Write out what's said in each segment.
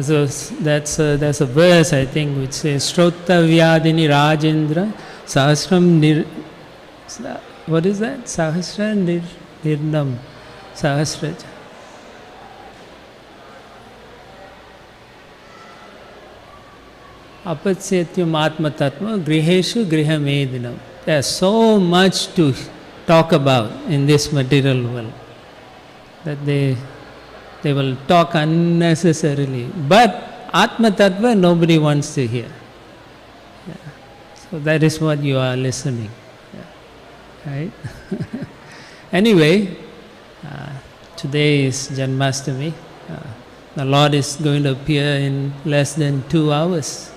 There's a verse, I think, which says, Shrotavyadini Rajendra Sahasram what is that? Sahasra Nirnam Sahasraja. Apatsetyam Atma Tattva Griheshu Grihamedinam. There's so much to talk about in this material world that they will talk unnecessarily. But Atma Tattva nobody wants to hear. Yeah. So that is what you are listening. Yeah. Right? Anyway, today is Janmastami. The Lord is going to appear in less than 2 hours.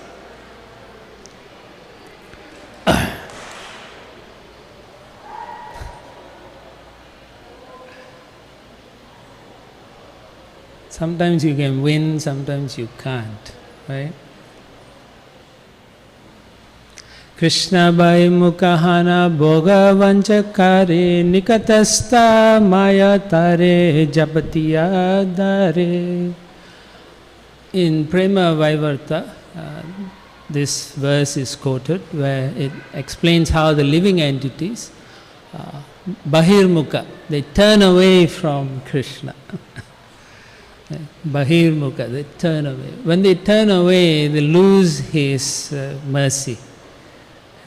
Sometimes you can win, sometimes you can't, right? Krishna bai mukahana bhoga vanchakare nikatasta maya tare japatiya dare. In Prema Vaivarta, this verse is quoted where it explains how the living entities, bahirmukha, they turn away from Krishna. Bahirmukha, they turn away. When they turn away, they lose His mercy.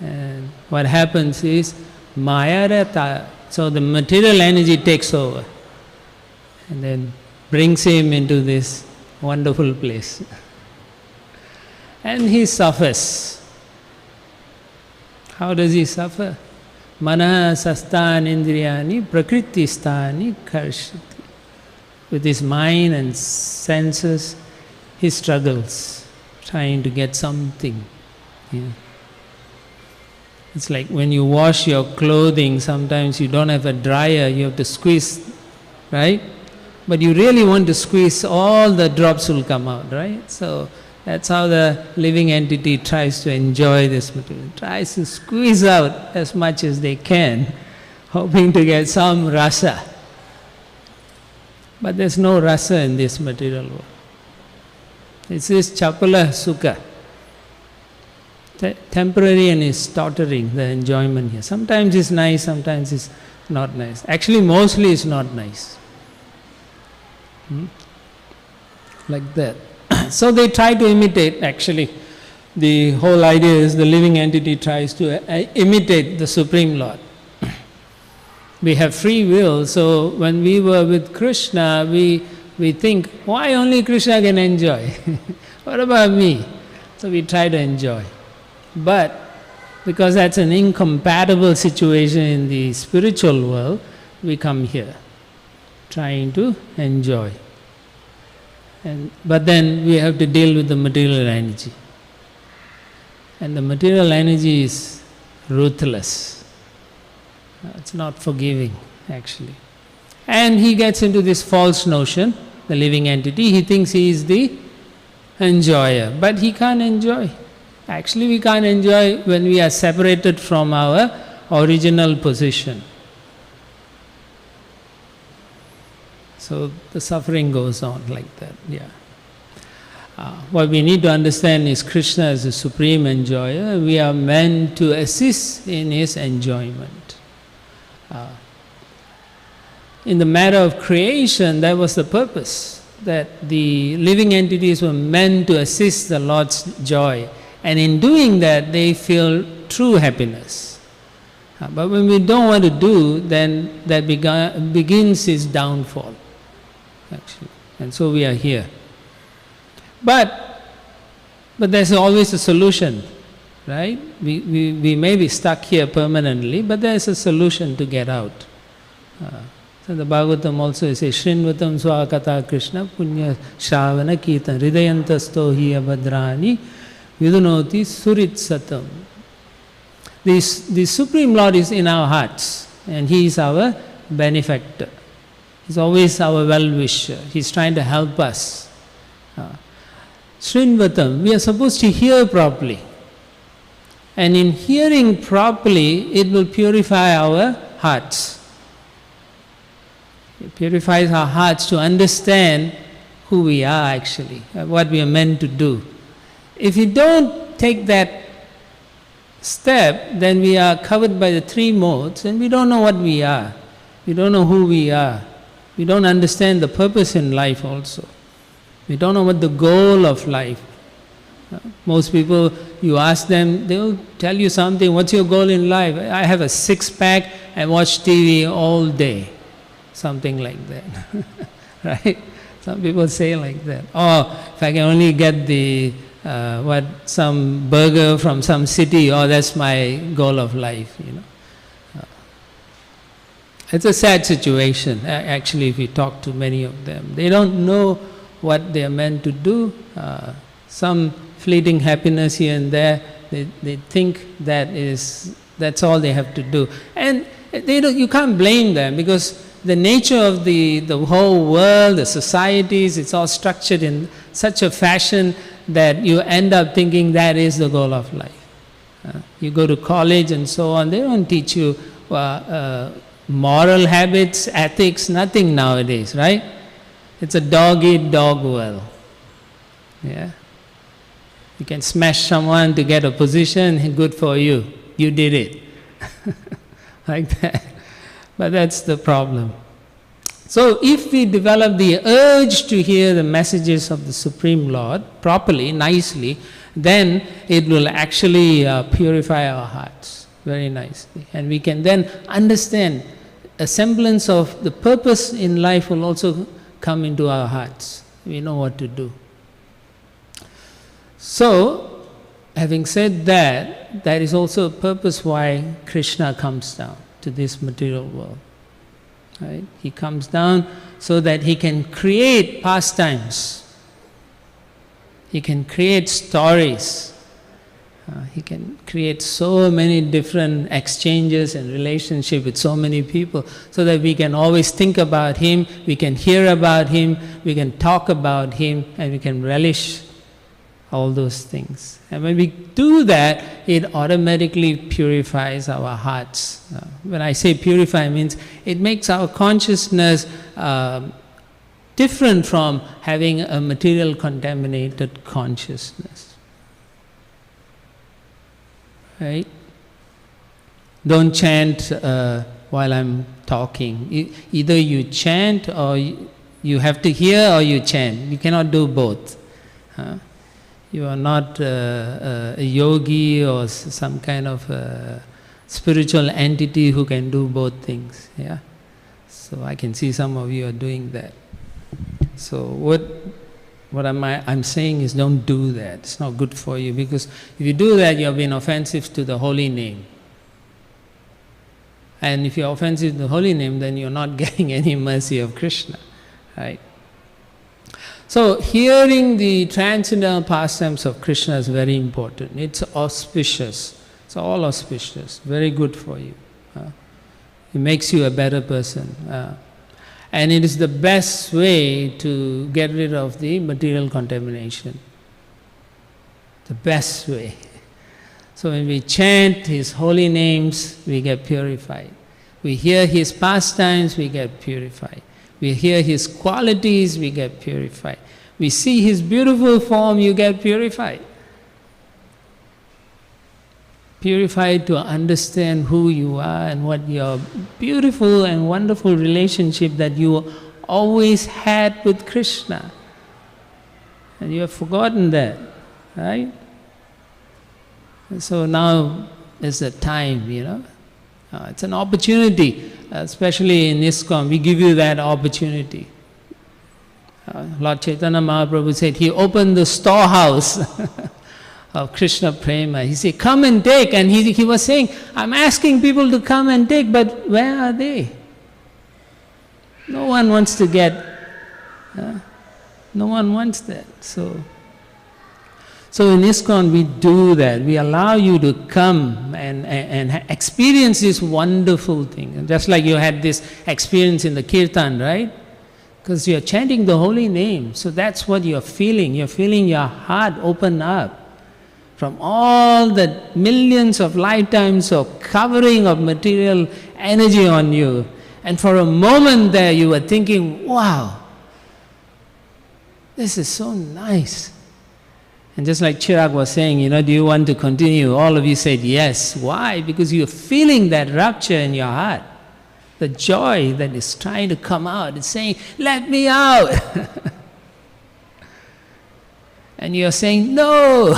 And what happens is, Mayarata, so the material energy takes over and then brings him into this wonderful place. And he suffers. How does he suffer? Mana sastan indriyani prakriti stani karshati. With his mind and senses, he struggles, trying to get something. Yeah. It's like when you wash your clothing, sometimes you don't have a dryer, you have to squeeze, right? But you really want to squeeze, all the drops will come out, right? So that's how the living entity tries to enjoy this material, tries to squeeze out as much as they can, hoping to get some rasa. But there's no rasa in this material world. It's this chapala sukha. Temporary and is tottering, the enjoyment here. Sometimes it's nice, sometimes it's not nice. Actually, mostly it's not nice. Like that. So they try to imitate, actually. The whole idea is the living entity tries to imitate the Supreme Lord. We have free will, so when we were with Krishna, we think, why only Krishna can enjoy? What about me? So we try to enjoy. But because that's an incompatible situation in the spiritual world, we come here, trying to enjoy. But then we have to deal with the material energy. And the material energy is ruthless. It's not forgiving, actually. And he gets into this false notion, the living entity. He thinks he is the enjoyer, but he can't enjoy. Actually, we can't enjoy when we are separated from our original position. So the suffering goes on like that, yeah. What we need to understand is Krishna is the supreme enjoyer. We are meant to assist in his enjoyment. In the matter of creation, that was the purpose, that the living entities were meant to assist the Lord's joy. And in doing that, they feel true happiness. But when we don't want to do, then that begins his downfall, actually. And so we are here. But there's always a solution, right? We may be stuck here permanently, but there's a solution to get out. So the Bhagavatam also says, Shrinvatam Swakata Krishna Punya Shravana Kirtan Hridayantasto Hi Abhadrani Vidunoti Surit Satam. The Supreme Lord is in our hearts, and He is our benefactor. He's always our well-wisher. He's trying to help us. Shrinvatam, we are supposed to hear properly. And in hearing properly, it will purify our hearts. It purifies our hearts to understand who we are actually, what we are meant to do. If we don't take that step, then we are covered by the three modes and we don't know what we are. We don't know who we are. We don't understand the purpose in life also. We don't know what the goal of life. Most people, you ask them, they'll tell you something, what's your goal in life? I have a six-pack and watch TV all day. Something like that. Right? Some people say like that. Oh, if I can only get the some burger from some city, oh, that's my goal of life, It's a sad situation, actually, if you talk to many of them. They don't know what they are meant to do. Some fleeting happiness here and there, they think that's all they have to do. And you can't blame them, because the nature of the whole world, the societies, it's all structured in such a fashion that you end up thinking that is the goal of life. You go to college and so on, they don't teach you moral habits, ethics, nothing nowadays, right? It's a dog-eat-dog world. Yeah. You can smash someone to get a position, good for you. You did it. Like that. But that's the problem. So if we develop the urge to hear the messages of the Supreme Lord properly, nicely, then it will actually purify our hearts very nicely. And we can then understand a semblance of the purpose in life will also come into our hearts. We know what to do. So, having said that, there is also a purpose why Krishna comes down to this material world. Right? He comes down so that he can create pastimes. He can create stories. He can create so many different exchanges and relationships with so many people, so that we can always think about him, we can hear about him, we can talk about him, and we can relish all those things. And when we do that, it automatically purifies our hearts. When I say purify, it means it makes our consciousness different from having a material contaminated consciousness. Right? Don't chant while I'm talking. Either you chant or you have to hear, or you chant. You cannot do both. You are not a yogi or some kind of spiritual entity who can do both things. Yeah. So I can see some of you are doing that. So what I'm saying is, don't do that. It's not good for you, because if you do that, you have been offensive to the holy name. And if you're offensive to the holy name, then you're not getting any mercy of Krishna, right? So hearing the transcendental pastimes of Krishna is very important. It's auspicious. It's all auspicious. Very good for you. It makes you a better person. And it is the best way to get rid of the material contamination. The best way. So when we chant his holy names, we get purified. We hear his pastimes, we get purified. We hear his qualities, we get purified. We see his beautiful form, you get purified. Purified to understand who you are and what your beautiful and wonderful relationship that you always had with Krishna. And you have forgotten that, right? And so now is the time, it's an opportunity, especially in Iskcon, we give you that opportunity. Lord Chaitanya Mahaprabhu said, he opened the storehouse of Krishna Prema. He said, come and take. And he was saying, I'm asking people to come and take, but where are they? No one wants to get, no one wants that. So in Iskcon we do that. We allow you to come and experience this wonderful thing. Just like you had this experience in the Kirtan, right? Because you're chanting the holy name. So that's what you're feeling. You're feeling your heart open up from all the millions of lifetimes of covering of material energy on you. And for a moment there you were thinking, wow, This is so nice. And just like Chirag was saying, do you want to continue? All of you said yes. Why? Because you're feeling that rapture in your heart. The joy that is trying to come out. It's saying, let me out. And you're saying, no.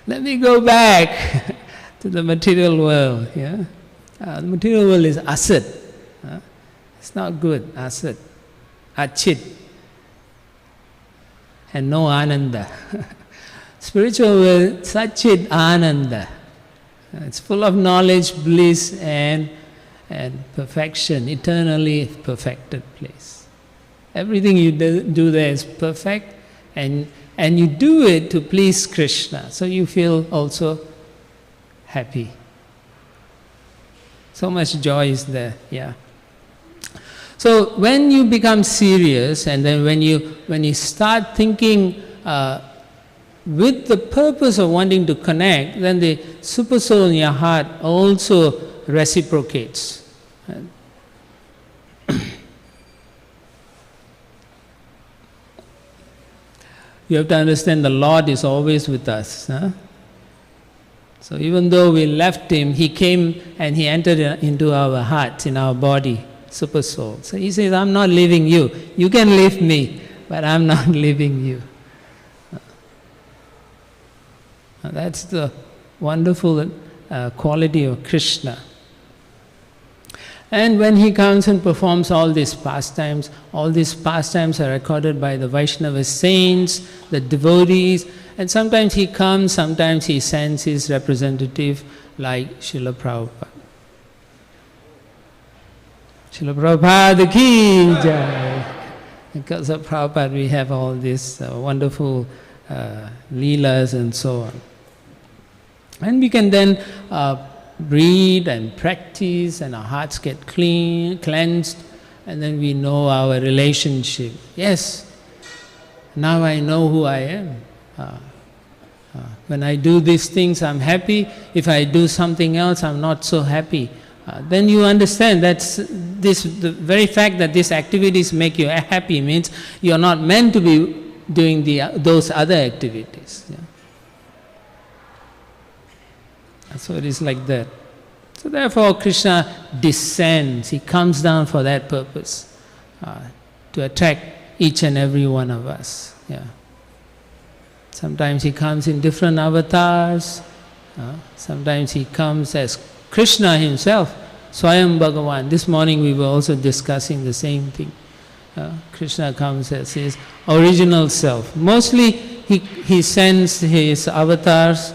Let me go back to the material world. Yeah? The material world is asat. It's not good, asat. Achit. And no ananda. Spiritual world, Satchit Ananda. It's full of knowledge, bliss, and perfection, eternally perfected place. Everything you do there is perfect, and you do it to please Krishna. So you feel also happy. So much joy is there, yeah. So when you become serious, and then when you start thinking with the purpose of wanting to connect, then the super soul in your heart also reciprocates. You have to understand the Lord is always with us. Huh? So even though we left Him, He came and He entered into our heart, in our body, super soul. So He says, I'm not leaving you. You can leave me, but I'm not leaving you. That's the wonderful quality of Krishna. And when He comes and performs all these pastimes are recorded by the Vaishnava saints, the devotees, and sometimes He comes, sometimes He sends His representative like Srila Prabhupada. Srila Prabhupada ki jai. Because of Prabhupada we have all these wonderful leelas and so on. And we can then read and practice, and our hearts get cleansed, and then we know our relationship. Yes, now I know who I am. When I do these things, I'm happy. If I do something else, I'm not so happy. Then you understand the very fact that these activities make you happy means you're not meant to be doing those other activities. Yeah. So it is like that. So therefore Krishna descends, He comes down for that purpose, to attract each and every one of us. Yeah. Sometimes He comes in different avatars, sometimes He comes as Krishna Himself, Swayam Bhagavan. This morning we were also discussing the same thing. Krishna comes as His original self. Mostly He sends His avatars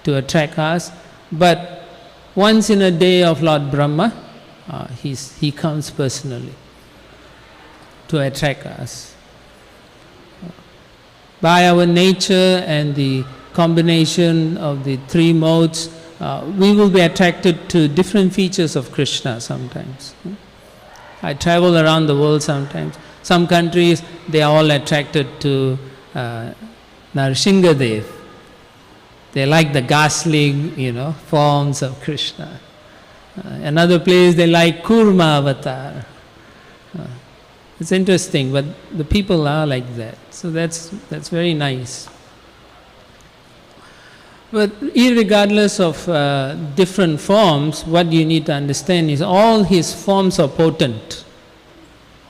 to attract us, but once in a day of Lord Brahma, He comes personally to attract us. By our nature and the combination of the three modes, we will be attracted to different features of Krishna sometimes. I travel around the world sometimes. Some countries, they are all attracted to Narasimhadev. They like the ghastly, forms of Krishna. Another place they like Kurma avatar. It's interesting, but the people are like that. So that's very nice. But irregardless of different forms, what you need to understand is all His forms are potent.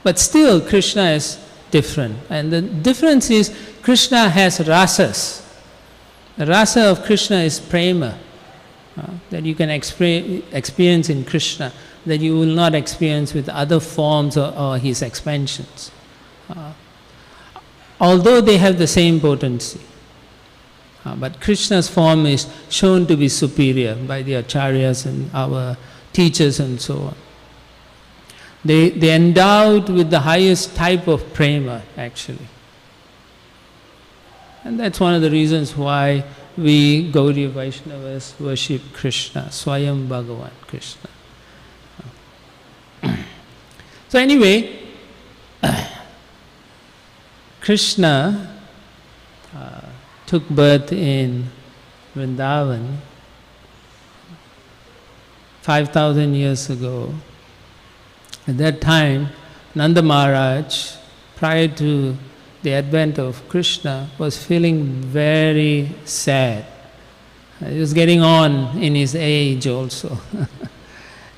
But still Krishna is different. And the difference is Krishna has rasas. The rasa of Krishna is prema, that you can experience in Krishna, that you will not experience with other forms or His expansions. Although they have the same potency. But Krishna's form is shown to be superior by the acharyas and our teachers and so on. They endowed with the highest type of prema, actually. And that's one of the reasons why we Gaudiya Vaishnavas worship Krishna, Swayam Bhagavan Krishna. So anyway, Krishna took birth in Vrindavan 5,000 years ago. At that time, Nanda Maharaj prior to the advent of Krishna, was feeling very sad. He was getting on in his age also.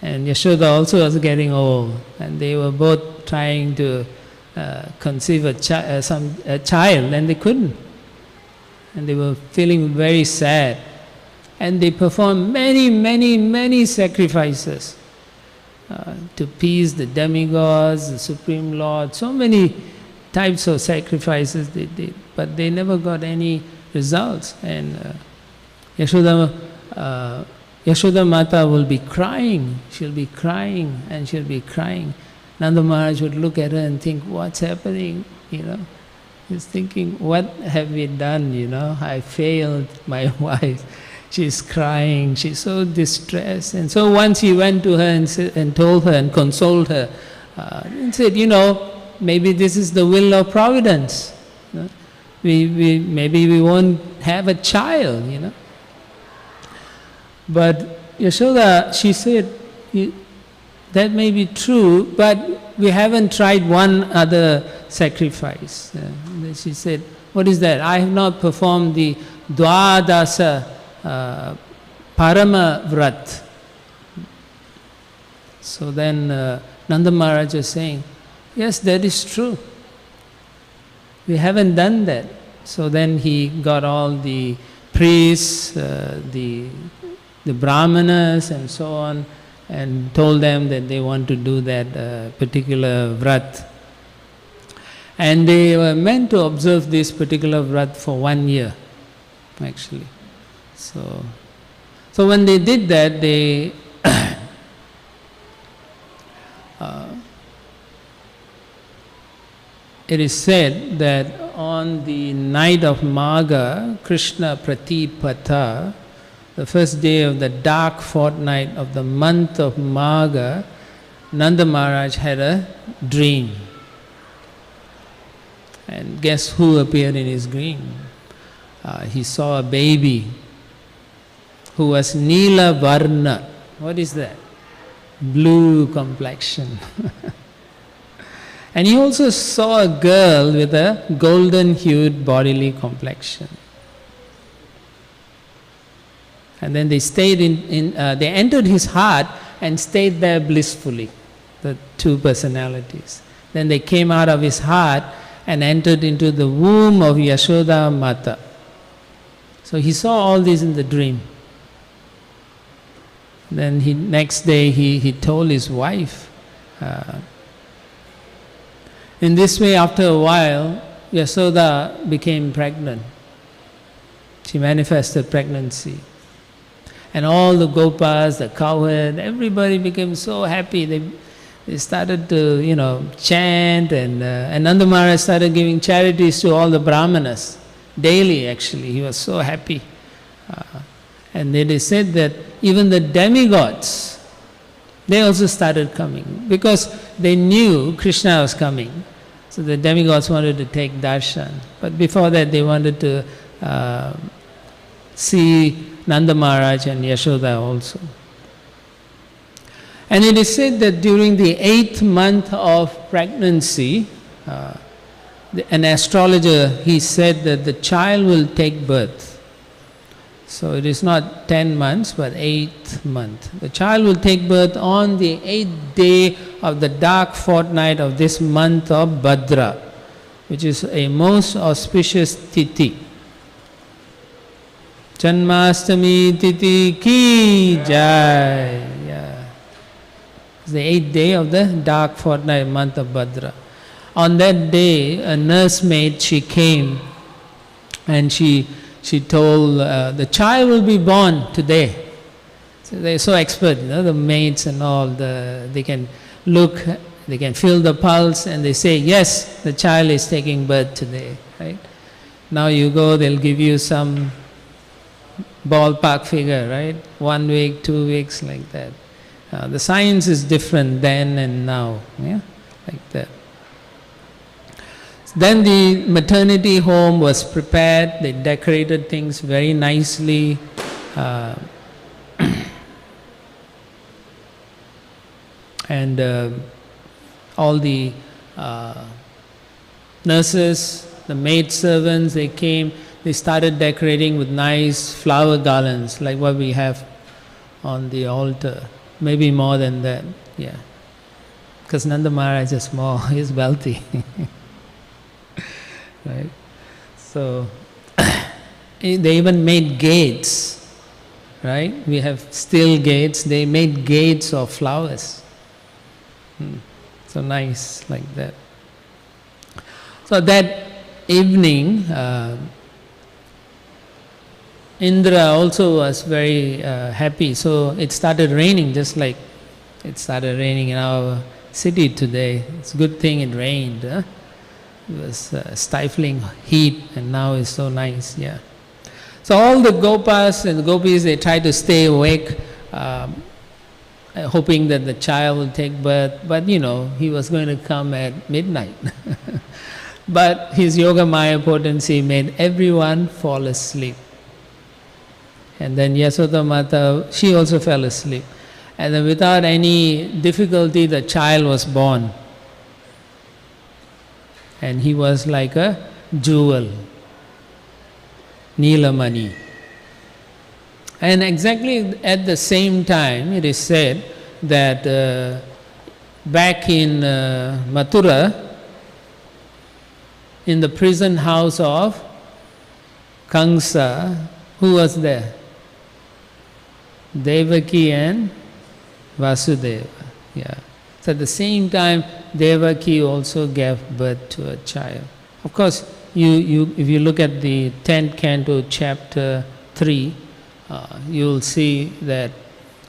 And Yashoda also was getting old. And they were both trying to conceive a child, and they couldn't. And they were feeling very sad. And they performed many sacrifices to appease the demigods, the Supreme Lord. So many types of sacrifices they did, but they never got any results. And Yashoda Mata will be crying. She'll be crying and she'll be crying. Nanda Maharaj would look at her and think, what's happening? He's thinking, what have we done? I failed my wife. She's crying, she's so distressed. And so once he went to her and told her and consoled her, and said, maybe this is the will of Providence. Maybe we won't have a child, But Yashoda, she said, that may be true, but we haven't tried one other sacrifice. She said, what is that? I have not performed the Dwadasa Parama Vrat. So then Nanda Maharaj was saying, yes, that is true. We haven't done that. So then he got all the priests, the brahmanas and so on, and told them that they want to do that particular vrat. And they were meant to observe this particular vrat for 1 year, actually. So when they did that, they it is said that on the night of Magha, Krishna Pratipata, the first day of the dark fortnight of the month of Magha, Nanda Maharaj had a dream. And guess who appeared in his dream? He saw a baby who was Neela Varna. What is that? Blue complexion. And he also saw a girl with a golden-hued bodily complexion. And then they stayed they entered his heart and stayed there blissfully, the two personalities. Then they came out of his heart and entered into the womb of Yashoda Mata. So he saw all this in the dream. Then next day he told his wife. In this way, after a while, Yashoda became pregnant. She manifested pregnancy. And all the gopas, the cowherd, everybody became so happy. They started to, chant, and Nanda Maharaj started giving charities to all the brahmanas. Daily, actually, he was so happy. And they said that even the demigods, they also started coming, because they knew Krishna was coming. So the demigods wanted to take darshan. But before that, they wanted to see Nanda Maharaj and Yashoda also. And it is said that during the 8th month of pregnancy, an astrologer, he said that the child will take birth. So it is not 10 months, but 8th month. The child will take birth on the 8th day of the dark fortnight of this month of Bhadra, which is a most auspicious tithi. Janmastami tithi ki jai. Yeah. It's the 8th day of the dark fortnight month of Bhadra. On that day, a nursemaid, she came and she told, the child will be born today. So they're so expert, the maids and all, they can look, they can feel the pulse, and they say, yes, the child is taking birth today, right? Now you go, they'll give you some ballpark figure, right? 1 week, 2 weeks, like that. The science is different then and now, yeah, like that. Then the maternity home was prepared, they decorated things very nicely. And all the nurses, the maid servants, they came, they started decorating with nice flower garlands like what we have on the altar. Maybe more than that, yeah. Because Nanda Maharaj is small, he's wealthy. Right? So, they even made gates, right? We have steel gates, they made gates of flowers. So nice, like that. So that evening, Indra also was very happy. So it started raining, just like it started raining in our city today. It's a good thing it rained. Huh? It was stifling heat, and now it's so nice. Yeah. So all the gopas and the gopis, they try to stay awake, hoping that the child will take birth. But you know, he was going to come at midnight. But his Yoga Maya potency made everyone fall asleep. And then Yasoda Mata, she also fell asleep. And then without any difficulty, the child was born. And he was like a jewel, Neelamani. And exactly at the same time, it is said that back in Mathura, in the prison house of Kamsa, who was there? Devaki and Vasudeva. Yeah. So at the same time, Devaki also gave birth to a child. Of course, if you look at the 10th canto, chapter 3, you will see that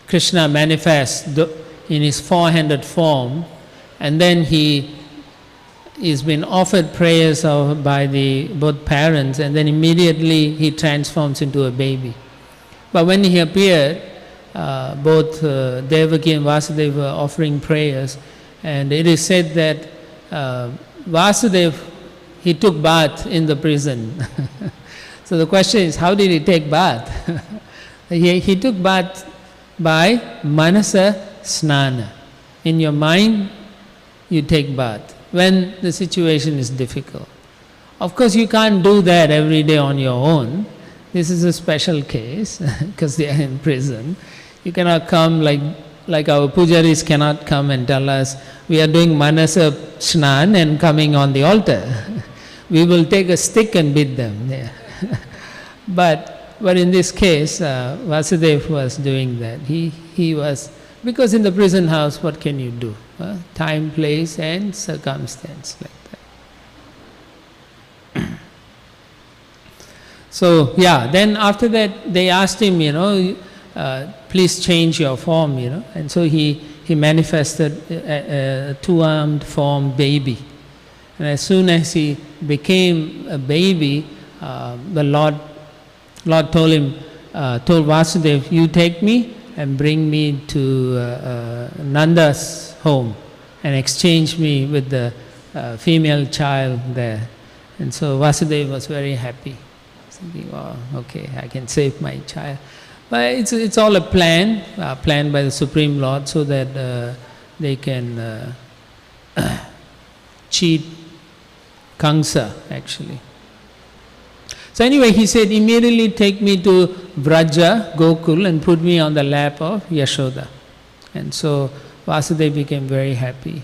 Krishna manifests in his four-handed form, and then he is been offered prayers by both parents, and then immediately he transforms into a baby. But when he appeared, both Devaki and Vasudeva were offering prayers, and it is said that Vasudeva, he took bath in the prison. So the question is, how did he take bath? He took bath by Manasa Snana. In your mind, you take bath when the situation is difficult. Of course, you can't do that every day on your own. This is a special case because they are in prison. You cannot come like our pujaris cannot come and tell us, we are doing Manasa Snan and coming on the altar. We will take a stick and beat them. Yeah. But in this case, Vasudeva was doing that. He was, because in the prison house, what can you do? Time, place and circumstance, like that. So, yeah, then after that they asked him, please change your form, and so he manifested a two-armed form baby. And as soon as he became a baby, the Lord told him, told Vasudeva, you take me and bring me to Nanda's home and exchange me with the female child there. And so Vasudeva was very happy, thinking, oh, okay, I can save my child. But it's all a plan, planned by the Supreme Lord, so that they can cheat Kamsa, actually. So anyway, he said, immediately take me to Vraja, Gokul, and put me on the lap of Yashoda. And so Vasudeva became very happy.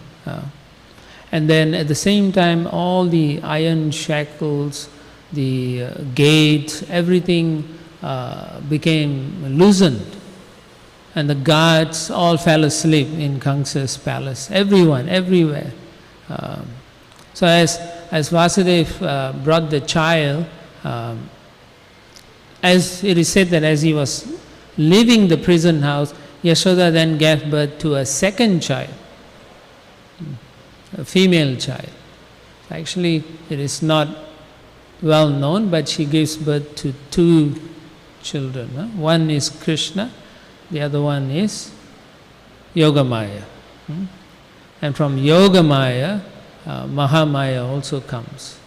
And then at the same time, all the iron shackles, the gates, everything became loosened. And the guards all fell asleep in Kamsa's palace. Everyone, everywhere. So as Vasudeva brought the child, as it is said that as he was leaving the prison house, Yashoda then gave birth to a second child, a female child. Actually, it is not well known, but she gives birth to two children. One is Krishna, the other one is Yogamaya. And from Yogamaya, Mahamaya also comes.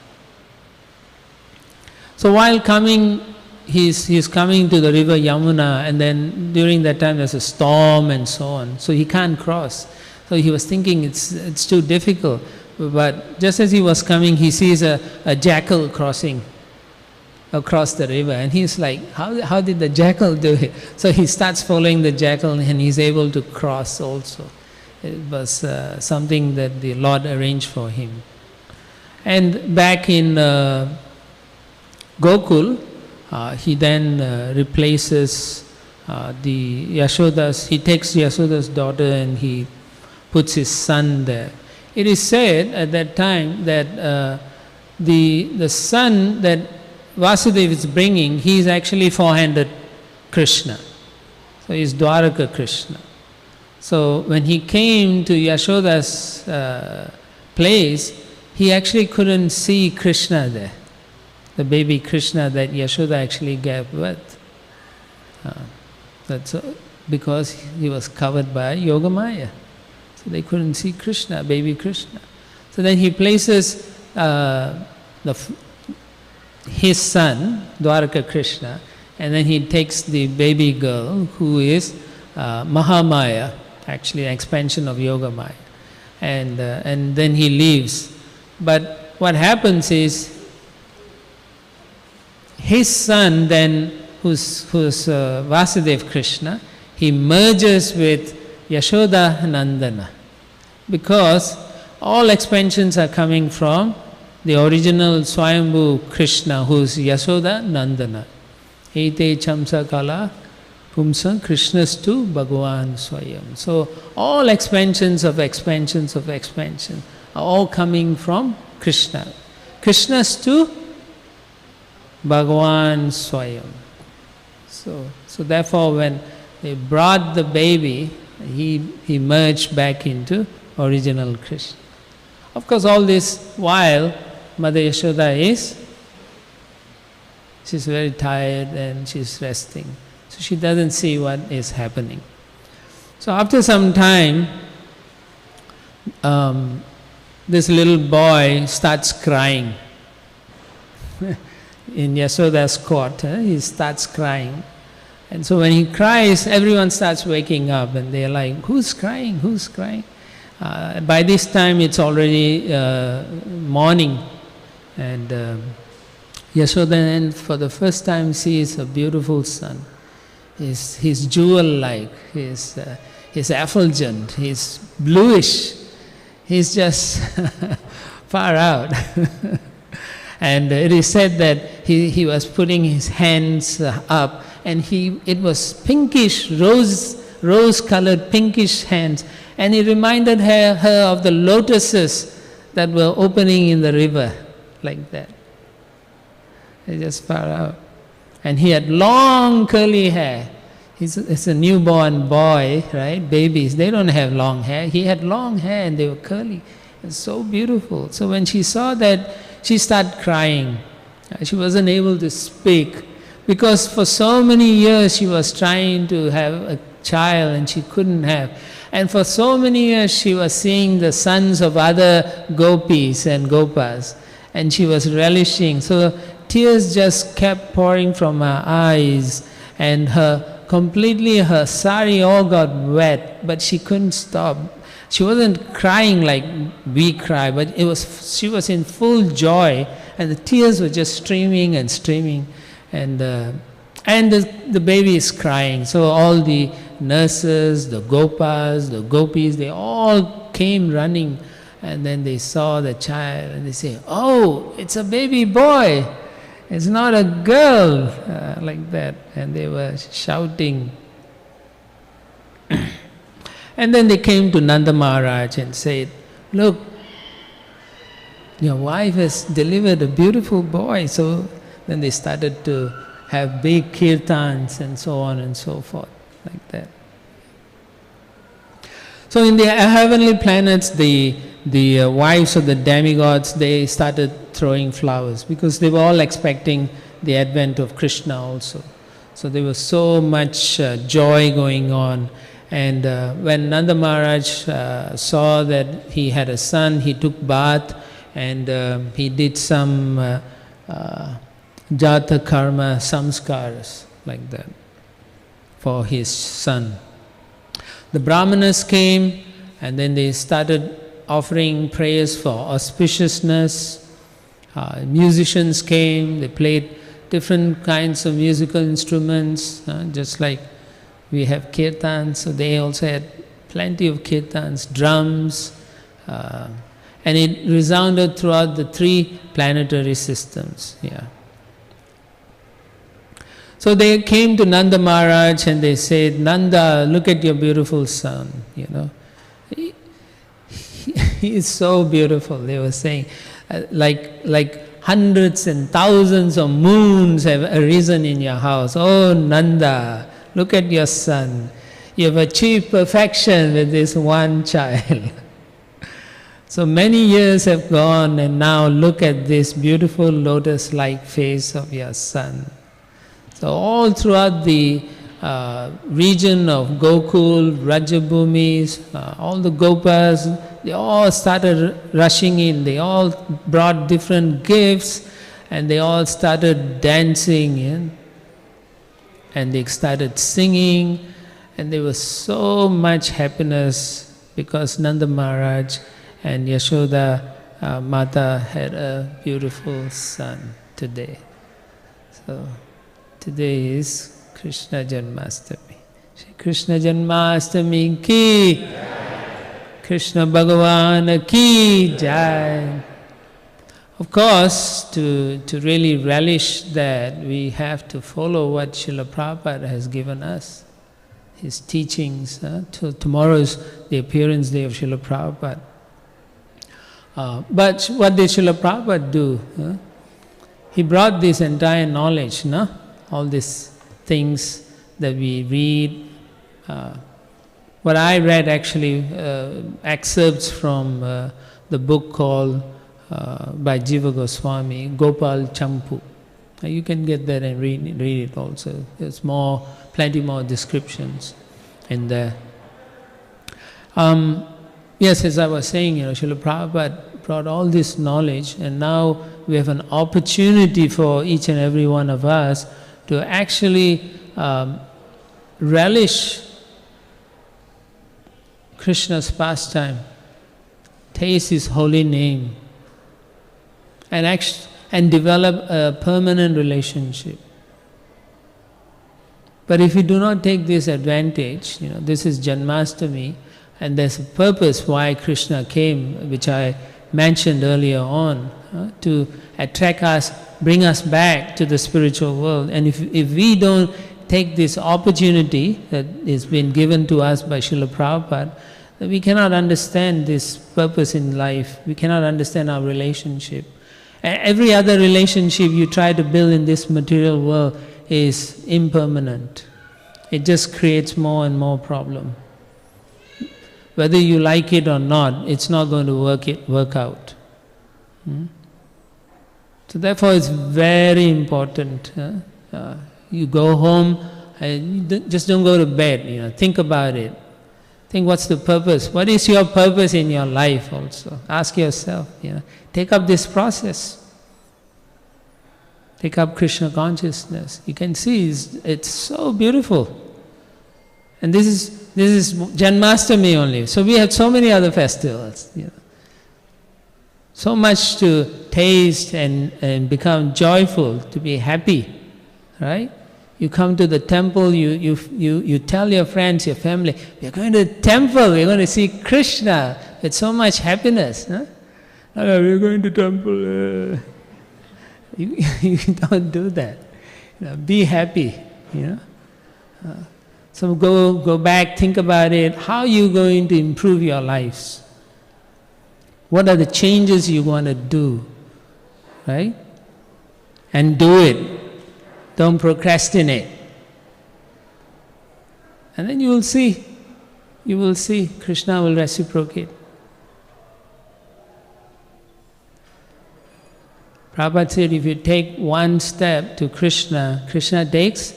So while coming, he's coming to the river Yamuna, and then during that time there's a storm and so on, so he can't cross. So he was thinking it's too difficult. But just as he was coming, he sees a jackal crossing across the river, and he's like, how did the jackal do it? So he starts following the jackal, and he's able to cross also. It was something that the Lord arranged for him. And back in Gokul, he then replaces the Yashoda's, he takes Yashoda's daughter and he puts his son there. It is said at that time that the son that Vasudeva is bringing, he is actually four-handed Krishna. So he is Dwaraka Krishna. So when he came to Yashoda's place, he actually couldn't see Krishna there, the baby Krishna that Yashoda actually gave birth. That's because he was covered by Yogamaya. So they couldn't see Krishna, baby Krishna. So then he places his son, Dwaraka Krishna, and then he takes the baby girl who is Mahamaya, actually an expansion of Yogamaya. And then he leaves. But what happens is, his son then, who's Vasudeva Krishna, he merges with Yashoda Nandana, because all expansions are coming from the original Swayambhu Krishna, who's Yashoda Nandana. Ete Chamsa Kala Pumsa Krishnastu Bhagavan Swayam. So all expansions of expansion are all coming from Krishna. Krishnastu Bhagavan Swayam. So therefore when they brought the baby, he merged back into original Krishna. Of course, all this while Mother Yashoda she's very tired and she's resting. So she doesn't see what is happening. So after some time, this little boy starts crying. In Yashoda's court, he starts crying. And so when he cries, everyone starts waking up and they're like, who's crying? Who's crying? By this time it's already morning, and Yashoda then for the first time sees a beautiful son. He's jewel-like, he's effulgent, he's bluish, he's just far out. And it is said that he was putting his hands up, and it was pinkish, rose-colored pinkish hands, and it reminded her of the lotuses that were opening in the river, like that. They just far out. And he had long curly hair. It's a newborn boy, right? Babies, they don't have long hair. He had long hair and they were curly. It's so beautiful. So when she saw that, she started crying. She wasn't able to speak, because for so many years she was trying to have a child and she couldn't have. And for so many years she was seeing the sons of other gopis and gopas, and she was relishing. So tears just kept pouring from her eyes, and her sari all got wet, but she couldn't stop. She wasn't crying like we cry, but she was in full joy, and the tears were just streaming and streaming, and the baby is crying. So all the nurses, the gopas, the gopis, they all came running, and then they saw the child and they say, "Oh, it's a baby boy, it's not a girl," like that, and they were shouting. And then they came to Nanda Maharaj and said, "Look, your wife has delivered a beautiful boy." So then they started to have big kirtans and so on and so forth, like that. So in the heavenly planets, the wives of the demigods, they started throwing flowers, because they were all expecting the advent of Krishna also. So there was so much joy going on. And when Nanda Maharaj saw that he had a son, he took bath and he did some jata karma samskaras, like that, for his son. The Brahmanas came, and then they started offering prayers for auspiciousness. Musicians came, they played different kinds of musical instruments, just like we have kirtans, so they also had plenty of kirtans, drums, and it resounded throughout the 3 planetary systems. Yeah. So they came to Nanda Maharaj and they said, Nanda, look at your beautiful son, you know. He is so beautiful, they were saying. Like hundreds and thousands of moons have arisen in your house. Oh Nanda, look at your son. You have achieved perfection with this one child. So many years have gone and now look at this beautiful lotus-like face of your son. So all throughout the region of Gokul, Rajabhumis, all the Gopas, they all started rushing in. They all brought different gifts and they all started dancing in. And they started singing, and there was so much happiness because Nanda Maharaj and Yashoda Mata had a beautiful son today. So today is Krishna Janmastami. Krishna Janmastami ki, Krishna Bhagavan ki jai. Of course, to really relish that, we have to follow what Srila Prabhupada has given us, his teachings. Tomorrow is the appearance day of Srila Prabhupada. But what did Srila Prabhupada do? He brought this entire knowledge, all these things that we read. What I read actually excerpts from the book called by Jiva Goswami, Gopal Champu. You can get that and read it also. There's plenty more descriptions in there. Yes, as I was saying, Srila Prabhupada brought all this knowledge, and now we have an opportunity for each and every one of us to actually relish Krishna's pastime, taste His holy name, and develop a permanent relationship. But if we do not take this advantage, this is Janmastami, and there's a purpose why Krishna came, which I mentioned earlier on, to attract us, bring us back to the spiritual world. And if we don't take this opportunity that is been given to us by Srila Prabhupada, then we cannot understand this purpose in life. We cannot understand our relationship. Every other relationship you try to build in this material world is impermanent. It just creates more and more problem. Whether you like it or not, it's not going to work out. So therefore it's very important. You go home and just don't go to bed. Think about it. Think, what's the purpose? What is your purpose in your life also? Ask yourself. Take up this process. Take up Krishna consciousness. You can see it's so beautiful. And this is Janmastami only. So we have so many other festivals. So much to taste and become joyful, to be happy, right? You come to the temple, you tell your friends, your family, we're going to the temple, we're going to see Krishna with so much happiness. We're going to temple. You don't do that. Be happy. So go back, think about it. How are you going to improve your lives? What are the changes you want to do? Right? And do it. Don't procrastinate. And then you will see. Krishna will reciprocate. Prabhupada said, if you take one step to Krishna, Krishna takes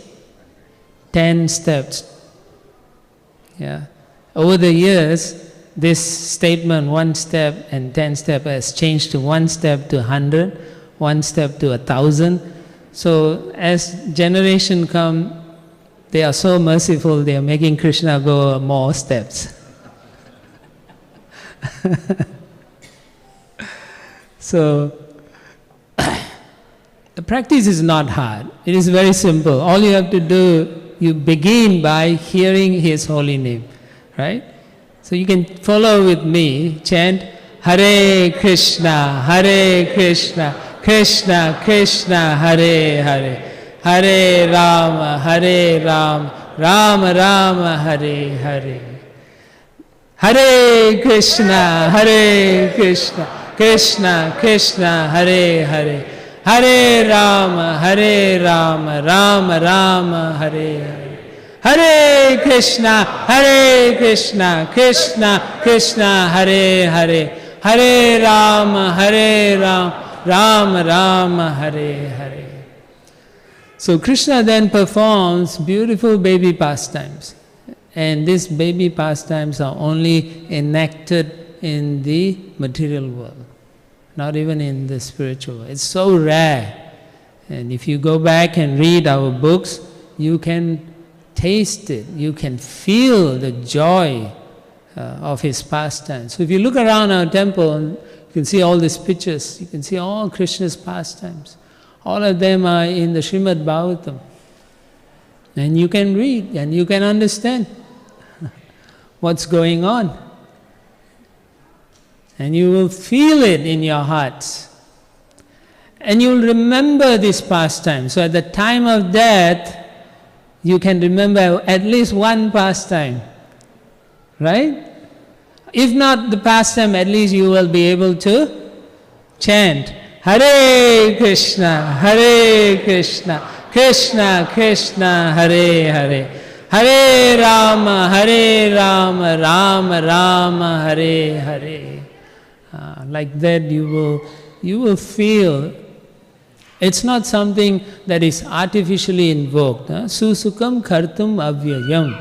10 steps. Over the years, this statement, 1 step and 10 steps, has changed to 1 step to 100, 1 step to 1,000. So as generation come, they are so merciful, they are making Krishna go more steps. So, the practice is not hard. It is very simple. All you have to do, you begin by hearing His holy name, right? So you can follow with me, chant Hare Krishna, Krishna Krishna, Hare Hare, Hare Rama, Rama Rama, Hare Hare. Hare Krishna, Krishna Krishna, Hare Hare. Hare Rama, Rama Rama, Hare Hare. Hare Krishna, Krishna Krishna, Hare Hare. Hare Rama, Rama Rama, Hare Hare. So Krishna then performs beautiful baby pastimes. And these baby pastimes are only enacted in the material world, not even in the spiritual world. It's so rare. And if you go back and read our books, you can taste it, you can feel the joy of His pastimes. So if you look around our temple, you can see all these pictures, you can see all Krishna's pastimes. All of them are in the Srimad Bhagavatam. And you can read and you can understand what's going on. And you will feel it in your hearts. And you will remember this pastime. So at the time of death, you can remember at least one pastime. Right? If not the pastime, at least you will be able to chant Hare Krishna, Krishna Krishna, Hare Hare. Hare Rama, Rama Rama, Hare Hare. Like that you will feel. It's not something that is artificially invoked. Susukam kartum avyayam.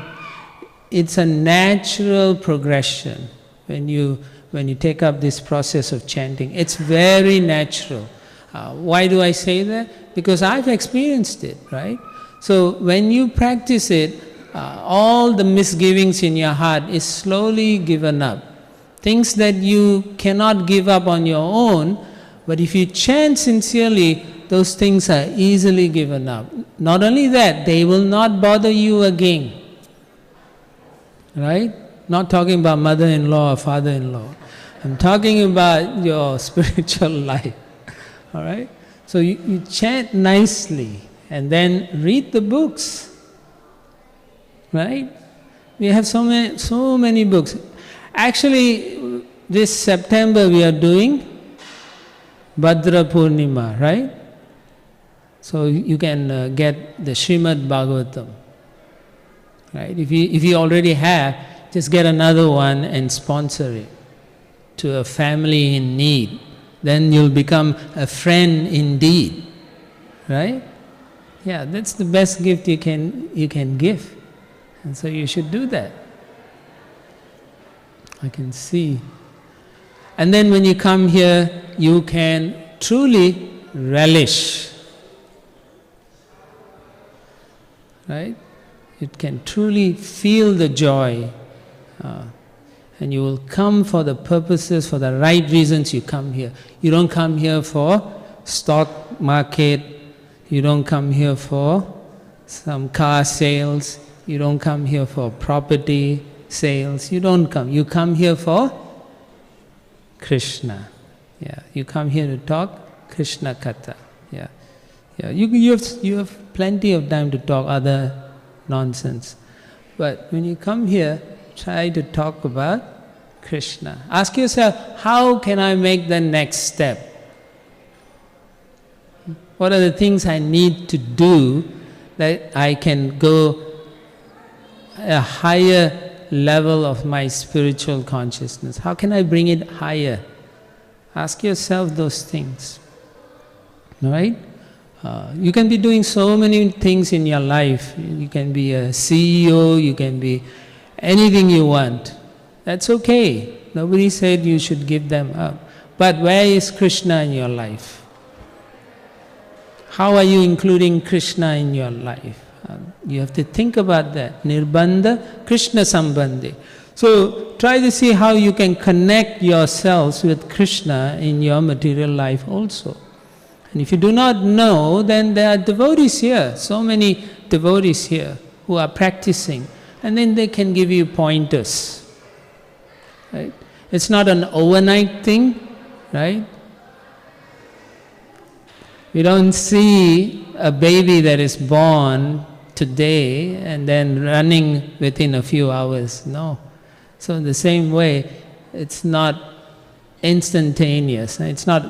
It's a natural progression when you take up this process of chanting. It's very natural. Why do I say that? Because I've experienced it, right? So when you practice it, all the misgivings in your heart is slowly given up. Things that you cannot give up on your own, but if you chant sincerely, those things are easily given up. Not only that, they will not bother you again. Right? Not talking about mother-in-law or father-in-law. I'm talking about your spiritual life. All right? So you chant nicely and then read the books. Right? We have so many books. Actually, this September we are doing Bhadra Purnima, right? So you can get the Srimad Bhagavatam. Right? If you already have, just get another one and sponsor it to a family in need. Then you'll become a friend indeed. Right? Yeah, that's the best gift you can give. And so you should do that. I can see. And then when you come here, you can truly relish. Right? You can truly feel the joy. And you will come for the purposes, for the right reasons you come here. You don't come here for stock market. You don't come here for some car sales. You don't come here for property sales. You don't come. You come here for Krishna. Yeah. You come here to talk Krishna Katha. Yeah. Yeah. You have plenty of time to talk other nonsense. But when you come here, try to talk about Krishna. Ask yourself, how can I make the next step? What are the things I need to do that I can go a higher level of my spiritual consciousness? How can I bring it higher? Ask yourself those things. Right? You can be doing so many things in your life. You can be a CEO, you can be anything you want. That's okay. Nobody said you should give them up. But where is Krishna in your life? How are you including Krishna in your life? You have to think about that. Nirbandha Krishna Sambandhi. So try to see how you can connect yourselves with Krishna in your material life also. And if you do not know, then there are devotees here, so many devotees here who are practicing, and then they can give you pointers. Right? It's not an overnight thing, right? We don't see a baby that is born today and then running within a few hours. No. So in the same way, it's not instantaneous. It's not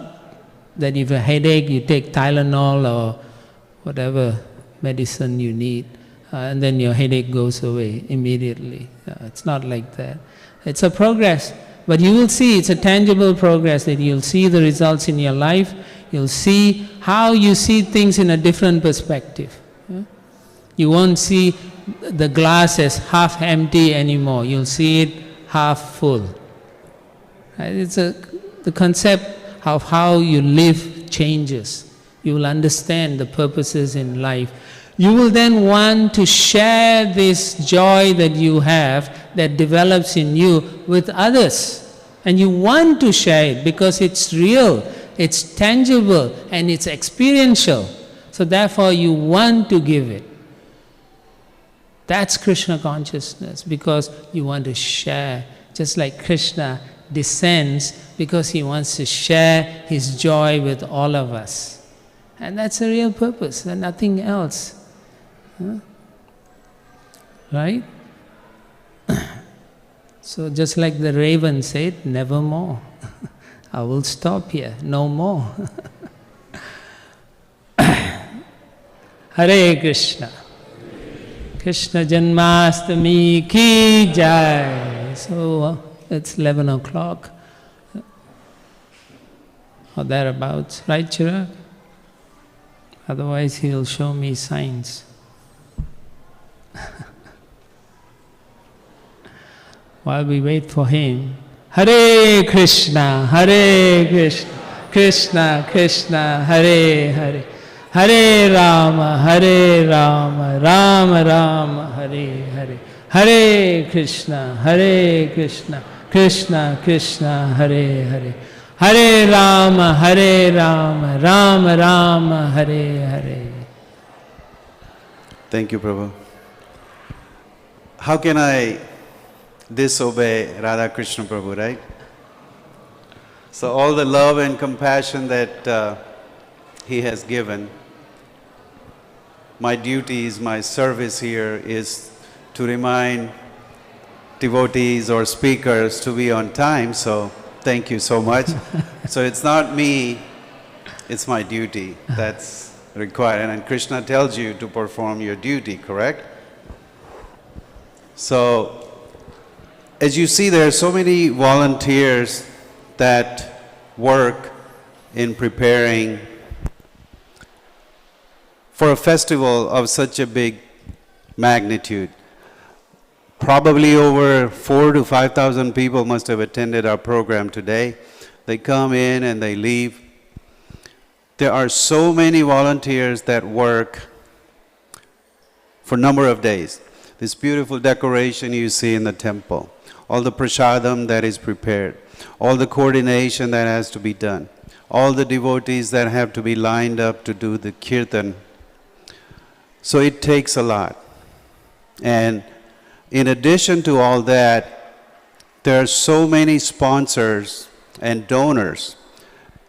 that if you have a headache, you take Tylenol or whatever medicine you need, and then your headache goes away immediately. It's not like that. It's a progress. But you will see, it's a tangible progress, that you'll see the results in your life. You'll see how you see things in a different perspective. You won't see the glass as half empty anymore. You'll see it half full. Right? It's the concept of how you live changes. You will understand the purposes in life. You will then want to share this joy that you have, that develops in you, with others. And you want to share it because it's real, it's tangible, and it's experiential. So therefore you want to give it. That's Krishna consciousness, because you want to share. Just like Krishna descends because he wants to share his joy with all of us. And that's a real purpose, and nothing else. Right? So just like the raven said, nevermore. I will stop here, no more. Hare Krishna. Krishna Janmastami ki jai. So it's 11 o'clock or thereabouts, right, Chirag? Otherwise he'll show me signs. While we wait for him, Hare Krishna, Hare Krishna, Krishna Krishna, Hare Hare, Hare Rama, Rama Rama, Hare Hare, Hare Krishna, Krishna Krishna, Hare Hare, Hare Rama, Rama Rama, Hare Hare. Thank you, Prabhu. How can I disobey Radha Krishna Prabhu, right? So all the love and compassion that he has given, my duties, my service here is to remind devotees or speakers to be on time, so thank you so much. So it's not me, it's my duty that's required. And Krishna tells you to perform your duty, correct? So, as you see, there are so many volunteers that work in preparing for a festival of such a big magnitude. Probably over 4,000 to 5,000 people must have attended our program today. They come in and they leave. There are so many volunteers that work for a number of days. This beautiful decoration you see in the temple, all the prasadam that is prepared, all the coordination that has to be done, all the devotees that have to be lined up to do the kirtan. So it takes a lot. And in addition to all that, there are so many sponsors and donors.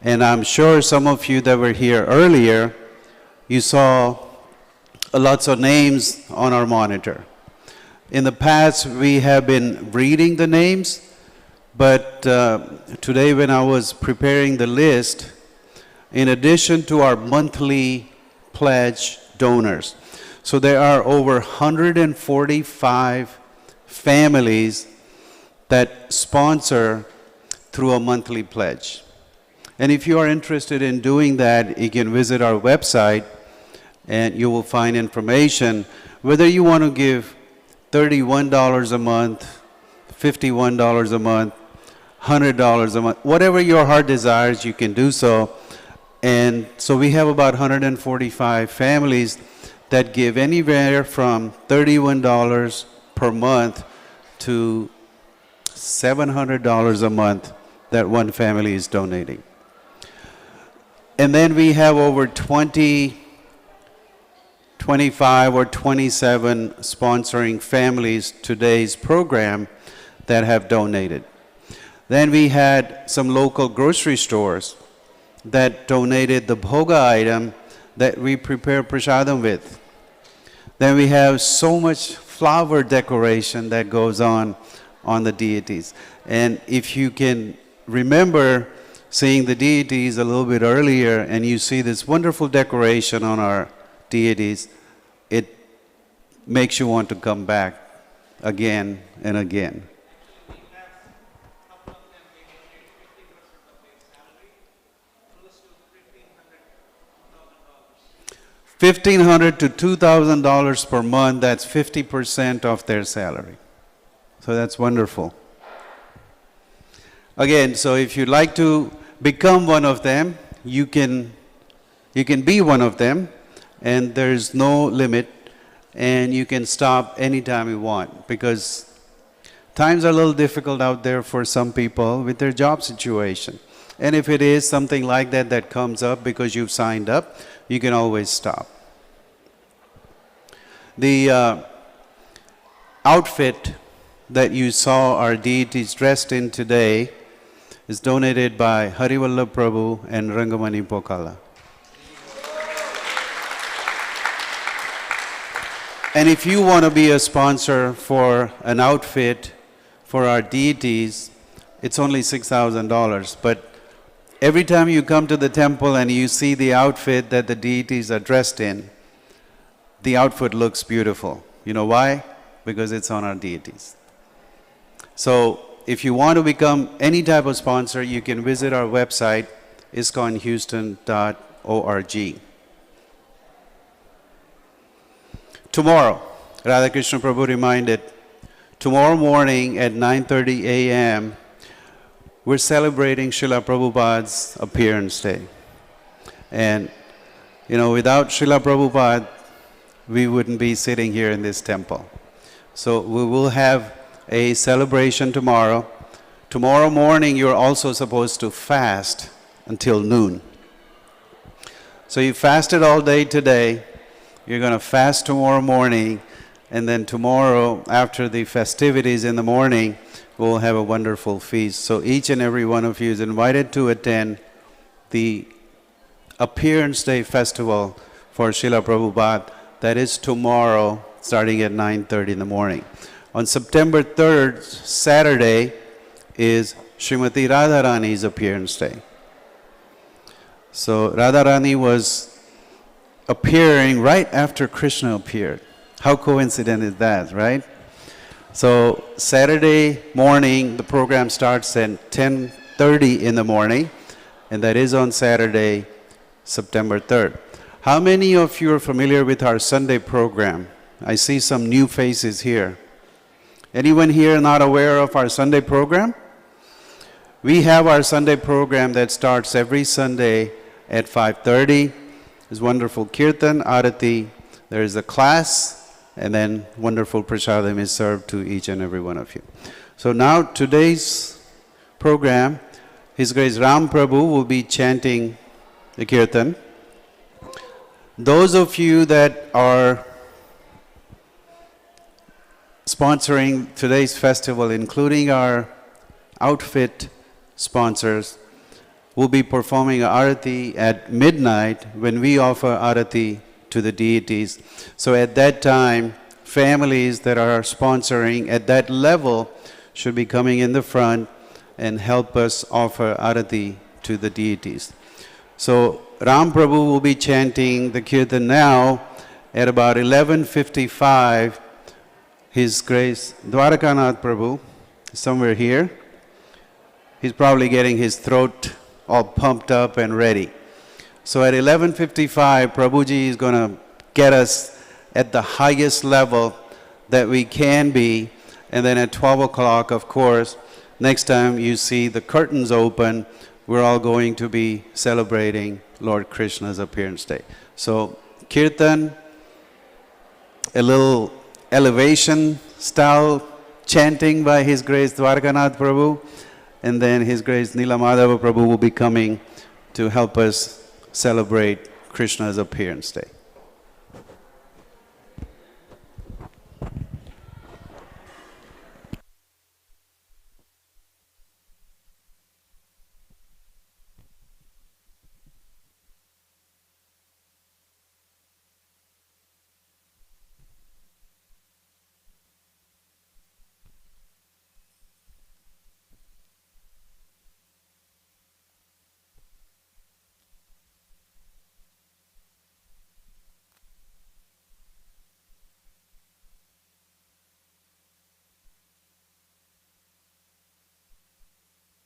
And I'm sure some of you that were here earlier, you saw lots of names on our monitor. In the past, we have been reading the names, but today when I was preparing the list, in addition to our monthly pledge donors, so there are over 145 families that sponsor through a monthly pledge. And if you are interested in doing that, you can visit our website and you will find information whether you want to give $31 a month, $51 a month, $100 a month, whatever your heart desires, you can do so. And so we have about 145 families that give anywhere from $31 per month to $700 a month that one family is donating. And then we have over 25 or 27 sponsoring families today's program that have donated. Then we had some local grocery stores that donated the bhoga item that we prepare prasadam with. Then we have so much flower decoration that goes on the deities. And if you can remember seeing the deities a little bit earlier and you see this wonderful decoration on our deities, it makes you want to come back again and again. $1,500 to $2,000 per month, that's 50% of their salary. So that's wonderful. Again, so if you'd like to become one of them, you can be one of them, and there's no limit, and you can stop anytime you want, because times are a little difficult out there for some people with their job situation. And if it is something like that that comes up because you've signed up, you can always stop. The outfit that you saw our deities dressed in today is donated by Harivallabh Prabhu and Rangamani Pokala. And if you want to be a sponsor for an outfit for our deities, it's only $6,000. But every time you come to the temple and you see the outfit that the deities are dressed in, the outfit looks beautiful. You know why? Because it's on our deities. So if you want to become any type of sponsor, you can visit our website, iskonhouston.org. Tomorrow, Radha Krishna Prabhu reminded, tomorrow morning at 9:30 a.m., we're celebrating Srila Prabhupada's appearance day. And, without Srila Prabhupada, we wouldn't be sitting here in this temple. So we will have a celebration tomorrow. Tomorrow morning, you're also supposed to fast until noon. So you fasted all day today. You're going to fast tomorrow morning. And then tomorrow, after the festivities in the morning, we'll have a wonderful feast. So each and every one of you is invited to attend the Appearance Day Festival for Srila Prabhupada. That is tomorrow, starting at 9:30 in the morning. On September 3rd, Saturday, is Srimati Radharani's Appearance Day. So Radharani was appearing right after Krishna appeared. How coincident is that, right? So Saturday morning, the program starts at 10:30 in the morning, and that is on Saturday, September 3rd. How many of you are familiar with our Sunday program? I see some new faces here. Anyone here not aware of our Sunday program? We have our Sunday program that starts every Sunday at 5:30. There's wonderful kirtan, arati, there is a class, and then wonderful prasadam is served to each and every one of you. So now today's program, His Grace Ram Prabhu will be chanting the kirtan. Those of you that are sponsoring today's festival, including our outfit sponsors, will be performing arati at midnight when we offer arati to the deities. So at that time, families that are sponsoring at that level should be coming in the front and help us offer arati to the deities. So Ram Prabhu will be chanting the kirtan now at about 11:55. His Grace Dwarakanath Prabhu, somewhere here. He's probably getting his throat all pumped up and ready. So at 11:55, Prabhuji is going to get us at the highest level that we can be. And then at 12 o'clock, of course, next time you see the curtains open, we're all going to be celebrating Lord Krishna's Appearance Day. So kirtan, a little elevation style chanting by His Grace Dwarkanath Prabhu, and then His Grace Nilamadhava Prabhu will be coming to help us celebrate Krishna's appearance day.